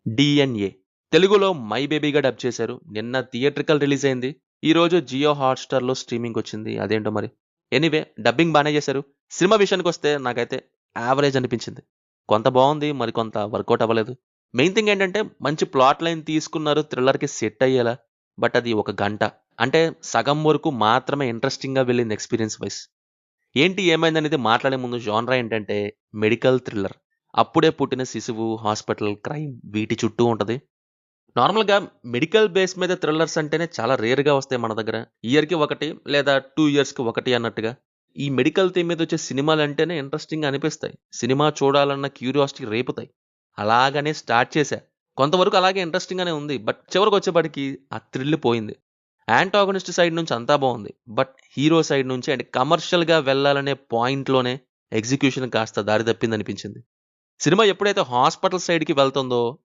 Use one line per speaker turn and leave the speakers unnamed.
DNA తెలుగులో my బేబీగా dub చేశారు. నిన్న థియేట్రికల్ రిలీజ్ అయింది. ఈరోజు జియో హాట్‌స్టార్‌లో స్ట్రీమింగ్ వచ్చింది. అదేంటో మరి. ఎనీవే డబ్బింగ్ బానే చేశారు. సినిమా విషయానికొస్తే నాకైతే యావరేజ్ అనిపించింది. కొంత బావుంది. మరి కొంత వర్కౌట్ అవ్వలేదు. మెయిన్ థింగ్ ఏంటంటే మంచి ప్లాట్ లైన్ తీసుకున్నారు థ్రిల్లర్‌కి సెట్ అయ్యేలా. బట్ అది ఒక గంట. అంటే సగం వరకు మాత్రమే ఇంట్రెస్టింగ్‌గా వెళ్ళింది ఎక్స్‌పీరియన్స్ వైస్. ఏంటి ఏమైందనేది మాట్లాడే ముందు జానరా ఏంటంటే మెడికల్ థ్రిల్లర్. అప్పుడే పుట్టిన శిశువు, హాస్పిటల్, క్రైమ్ వీటి చుట్టూ ఉంటది. నార్మల్‌గా మెడికల్ బేస్ మీద థ్రిల్లర్స్ అంటేనే చాలా రేర్‌గా వస్తాయి మన దగ్గర. ఇయర్‌కి ఒకటి లేదా 2 ఇయర్స్‌కి ఒకటి అన్నట్టుగా. ఈ మెడికల్ థీమ్ మీద వచ్చే సినిమాలంటేనే ఇంట్రెస్టింగ్‌గా అనిపిస్తాయి. సినిమా చూడాలన్న క్యూరియాసిటీ రేపుతాయి. అలాగనే స్టార్ట్ చేశా. కొంతవరకు అలాగే ఇంట్రెస్టింగ్‌గానే ఉంది. బట్ చివరికొచ్చేపాటికి ఆ థ్రిల్ పోయింది. యాంటాగనిస్ట్ సైడ్ నుంచి అంతా బావుంది. బట్ హీరో సైడ్ నుంచి అంటే కమర్షియల్‌గా వెళ్ళాలనే పాయింట్‌లోనే ఎగ్జిక్యూషన్ కాస్త దారి తప్పిందనిపించింది. సినిమా ఎప్పుడైతే హాస్పిటల్ సైడ్‌కి వెళ్తుందో